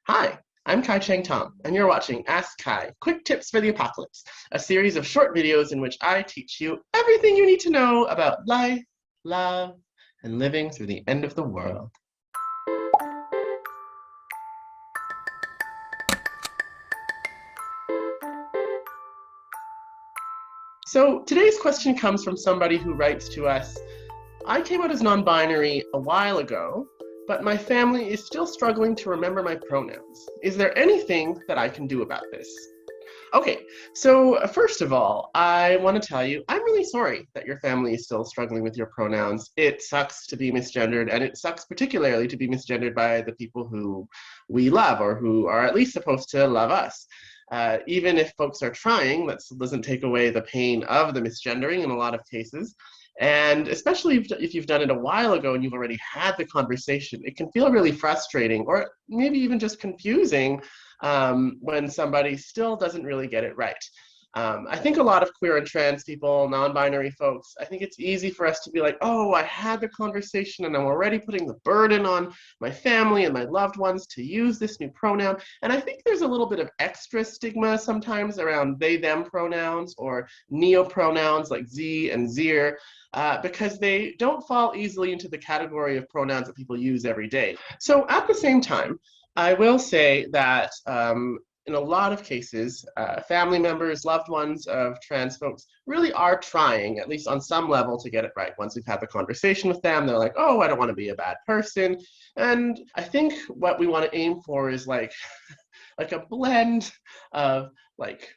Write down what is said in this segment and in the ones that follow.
Hi, I'm Cheng Thom, and you're watching Ask Kai, Quick Tips for the Apocalypse, a series of short videos in which I teach you everything you need to know about life, love, and living through the end of the world. So today's question comes from somebody who writes to us, I came out as non-binary a while ago, but my family is still struggling to remember my pronouns. Is there anything that I can do about this? Okay, so first of all, I want to tell you, I'm really sorry that your family is still struggling with your pronouns. It sucks to be misgendered, and it sucks particularly to be misgendered by the people who we love or who are at least supposed to love us. Even if folks are trying, that doesn't take away the pain of the misgendering in a lot of cases. And especially if you've done it a while ago and you've already had the conversation, it can feel really frustrating or maybe even just confusing when somebody still doesn't really get it right. I think a lot of queer and trans people, non-binary folks, I think it's easy for us to be like, oh, I had the conversation and I'm already putting the burden on my family and my loved ones to use this new pronoun. And I think there's a little bit of extra stigma sometimes around they, them pronouns or neo-pronouns like Z and Zir, because they don't fall easily into the category of pronouns that people use every day. So at the same time, I will say that in a lot of cases, family members, loved ones of trans folks really are trying, at least on some level, to get it right. Once we've had the conversation with them, they're like, oh, I don't want to be a bad person. And I think what we want to aim for is like a blend of like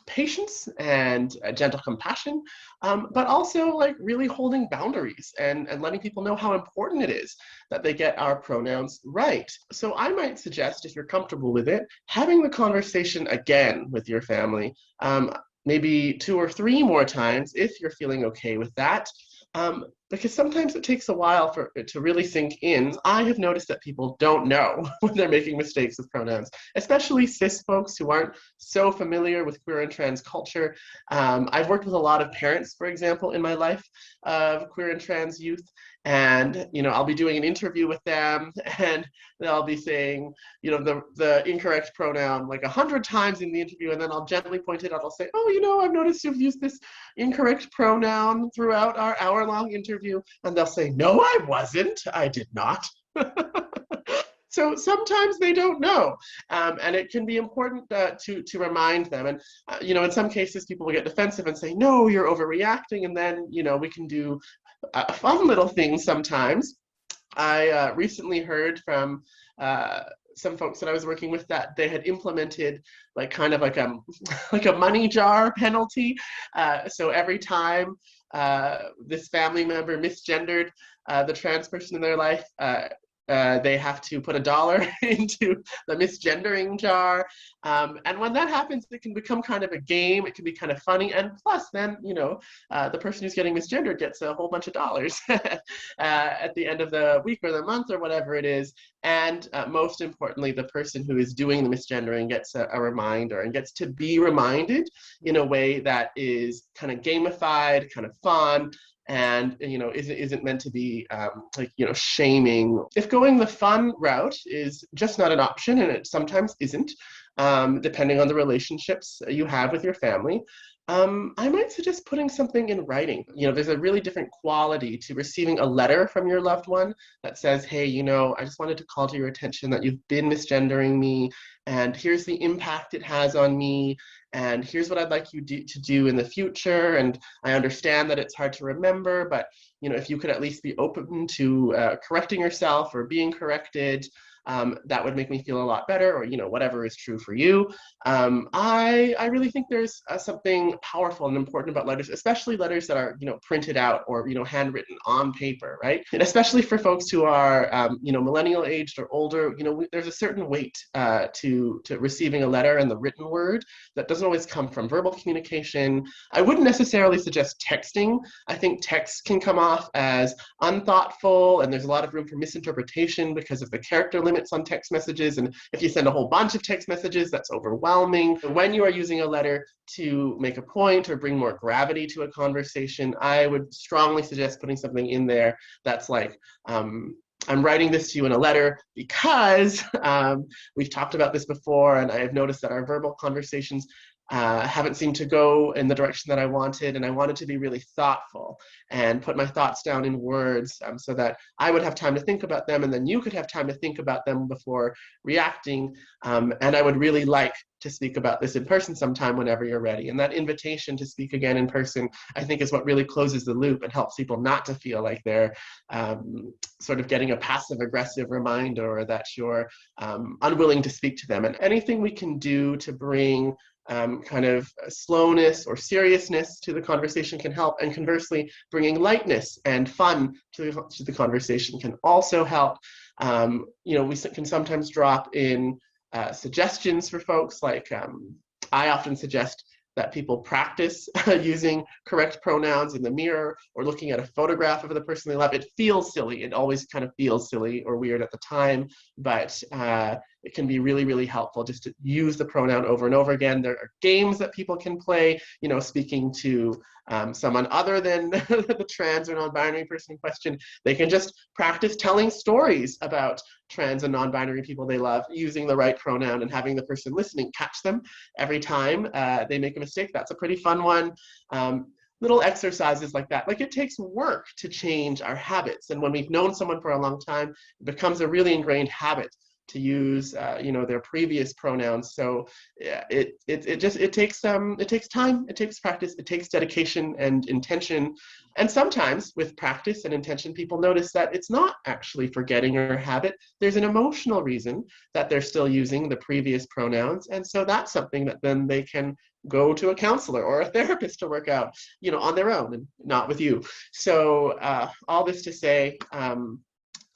patience and gentle compassion, but also like really holding boundaries and letting people know how important it is that they get our pronouns right. So I might suggest, if you're comfortable with it, having the conversation again with your family, maybe 2 or 3 more times if you're feeling okay with that. Because sometimes it takes a while for it to really sink in. I have noticed that people don't know when they're making mistakes with pronouns, especially cis folks who aren't so familiar with queer and trans culture. I've worked with a lot of parents, for example, in my life of queer and trans youth, and I'll be doing an interview with them, and they'll be saying, the incorrect pronoun like 100 times in the interview, and then I'll gently point it out. I'll say, oh, I've noticed you've used this incorrect pronoun throughout our hour-long interview. And they'll say, no, I wasn't. I did not. So sometimes they don't know, and it can be important to remind them. And in some cases, people will get defensive and say, "No, you're overreacting." And then we can do fun little things sometimes. I recently heard from some folks that I was working with that they had implemented like kind of like a like a money jar penalty. So every time this family member misgendered the trans person in their life, they have to put $1 into the misgendering jar. And when that happens, it can become kind of a game. It can be kind of funny. And plus, then, the person who's getting misgendered gets a whole bunch of dollars at the end of the week or the month or whatever it is. And most importantly, the person who is doing the misgendering gets a reminder and gets to be reminded in a way that is kind of gamified, kind of fun, and isn't meant to be shaming. If going the fun route is just not an option, and it sometimes isn't, depending on the relationships you have with your family, I might suggest putting something in writing. There's a really different quality to receiving a letter from your loved one that says, hey, I just wanted to call to your attention that you've been misgendering me, and here's the impact it has on me, and here's what I'd like you to do in the future. And I understand that it's hard to remember, but if you could at least be open to correcting yourself or being corrected, that would make me feel a lot better, or whatever is true for you. I really think there's something powerful and important about letters, especially letters that are printed out or handwritten on paper, right? And especially for folks who are millennial aged or older, there's a certain weight to receiving a letter in the written word that doesn't always come from verbal communication. I wouldn't necessarily suggest texting. I think text can come off as unthoughtful, and there's a lot of room for misinterpretation because of the character limits on text messages. And if you send a whole bunch of text messages, that's overwhelming. When you are using a letter to make a point or bring more gravity to a conversation, I would strongly suggest putting something in there that's like, I'm writing this to you in a letter because we've talked about this before, and I have noticed that our verbal conversations haven't seemed to go in the direction that I wanted, and I wanted to be really thoughtful and put my thoughts down in words so that I would have time to think about them, and then you could have time to think about them before reacting. And I would really like to speak about this in person sometime whenever you're ready. And that invitation to speak again in person, I think, is what really closes the loop and helps people not to feel like they're sort of getting a passive aggressive reminder, or that you're unwilling to speak to them. And anything we can do to bring kind of slowness or seriousness to the conversation can help. And conversely, bringing lightness and fun to the conversation can also help. We can sometimes drop in suggestions for folks, like I often suggest that people practice using correct pronouns in the mirror or looking at a photograph of the person they love. It feels silly. It always kind of feels silly or weird at the time, but it can be really, really helpful just to use the pronoun over and over again. There are games that people can play, speaking to someone other than the trans or non-binary person in question. They can just practice telling stories about trans and non-binary people they love using the right pronoun, and having the person listening catch them every time they make a mistake. That's a pretty fun one. Little exercises like that. Like, it takes work to change our habits. And when we've known someone for a long time, it becomes a really ingrained habit to use their previous pronouns. So yeah, it takes time, it takes practice, it takes dedication and intention. And sometimes with practice and intention, people notice that it's not actually forgetting or habit. There's an emotional reason that they're still using the previous pronouns. And so that's something that then they can go to a counselor or a therapist to work out, on their own and not with you. So all this to say,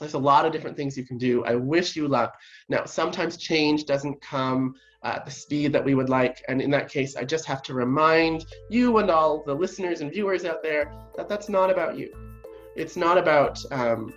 there's a lot of different things you can do. I wish you luck. Now, sometimes change doesn't come at the speed that we would like. And in that case, I just have to remind you and all the listeners and viewers out there that that's not about you. It's not about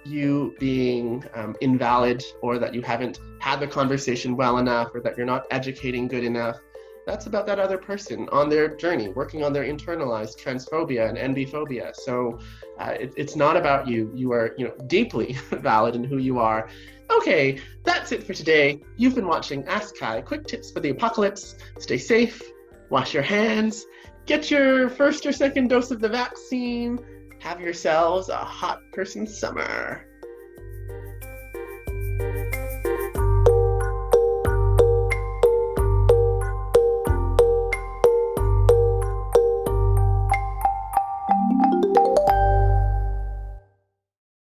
you being invalid, or that you haven't had the conversation well enough, or that you're not educating good enough. That's about that other person on their journey, working on their internalized transphobia and envyphobia. So it's not about you. You are, deeply valid in who you are. Okay, that's it for today. You've been watching Ask Kai, quick tips for the apocalypse. Stay safe, wash your hands, get your first or second dose of the vaccine, have yourselves a hot person summer.